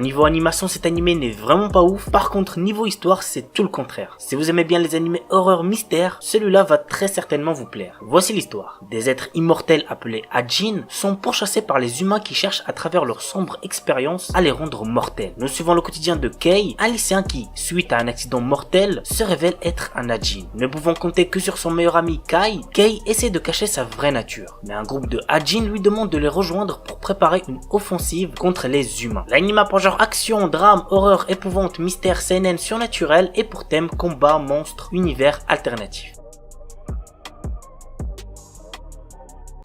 Alors niveau animation, cet animé n'est vraiment pas ouf. Par contre, niveau histoire, c'est tout le contraire. Si vous aimez bien les animés horreur mystère, celui-là va très certainement vous plaire. Voici l'histoire. Des êtres immortels appelés Ajin sont pourchassés par les humains qui cherchent à travers leur sombre expérience à les rendre mortels. Nous suivons le quotidien de Kei, un lycéen qui, suite à un accident mortel, se révèle être un Ajin. Ne pouvant compter que sur son meilleur ami Kai, Kei essaie de cacher sa vraie nature. Mais un groupe de Ajin lui demande de les rejoindre pour préparer une offensive contre les humains. L'anime a pour genre action, drame, horreur, épouvante, mystère, seinen, surnaturel et pour thème combat, monstre, univers alternatif.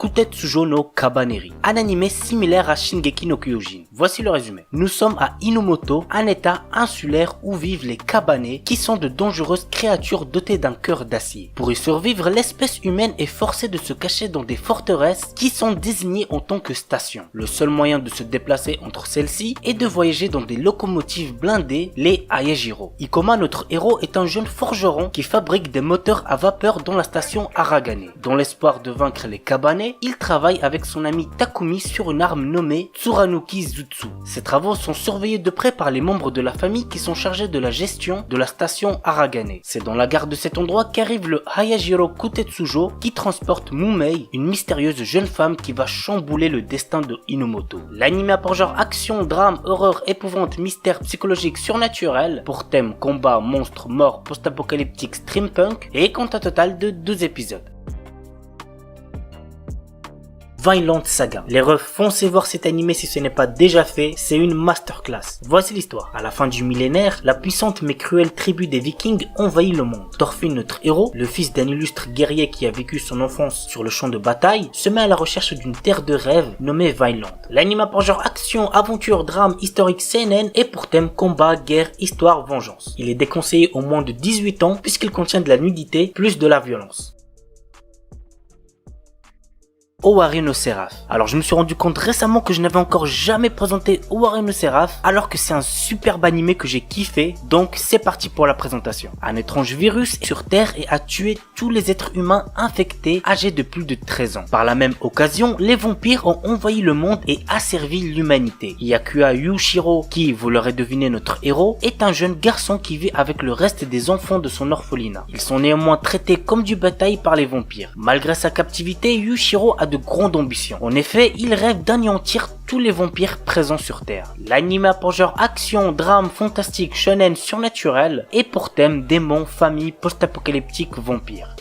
Kutetsujo no Kabaneri, un animé similaire à Shingeki no Kyojin. Voici le résumé. Nous sommes à Inomoto, un état insulaire où vivent les Kabane, qui sont de dangereuses créatures dotées d'un cœur d'acier. Pour y survivre, l'espèce humaine est forcée de se cacher dans des forteresses qui sont désignées en tant que stations. Le seul moyen de se déplacer entre celles-ci est de voyager dans des locomotives blindées, les Ayajiro. Ikoma, notre héros, est un jeune forgeron qui fabrique des moteurs à vapeur dans la station Aragane. Dans l'espoir de vaincre les Kabane, il travaille avec son ami Takumi sur une arme nommée Tsuranouki Jutsu. Ses travaux sont surveillés de près par les membres de la famille qui sont chargés de la gestion de la station Aragane. C'est dans la gare de cet endroit qu'arrive le Hayajiro Kutetsujo qui transporte Mumei, une mystérieuse jeune femme qui va chambouler le destin de Inomoto. L'anime a pour genre action, drame, horreur, épouvante, mystère, psychologique, surnaturel, pour thème combat, monstre, mort, post-apocalyptique, steampunk et compte un total de 12 épisodes. Vinland Saga. Les refs, foncez voir cet animé si ce n'est pas déjà fait, c'est une masterclass. Voici l'histoire. À la fin du millénaire, la puissante mais cruelle tribu des Vikings envahit le monde. Thorfinn, notre héros, le fils d'un illustre guerrier qui a vécu son enfance sur le champ de bataille, se met à la recherche d'une terre de rêve nommée Vinland. L'anime a pour genre action, aventure, drame, historique, seinen et pour thème combat, guerre, histoire, vengeance. Il est déconseillé aux moins de 18 ans puisqu'il contient de la nudité plus de la violence. Owari no Seraph. Alors je me suis rendu compte récemment que je n'avais encore jamais présenté Owari no Seraph alors que c'est un superbe animé que j'ai kiffé, donc c'est parti pour la présentation. Un étrange virus est sur Terre et a tué tous les êtres humains infectés âgés de plus de 13 ans. Par la même occasion, les vampires ont envahi le monde et asservi l'humanité. Hyakua Yushiro, qui, vous l'aurez deviné notre héros, est un jeune garçon qui vit avec le reste des enfants de son orphelinat. Ils sont néanmoins traités comme du bétail par les vampires. Malgré sa captivité, Yushiro a de grandes ambitions. En effet, il rêve d'anéantir tous les vampires présents sur Terre. L'anime a pour genre action, drame, fantastique, shonen, surnaturel et pour thème démons, famille, post-apocalyptique, vampires.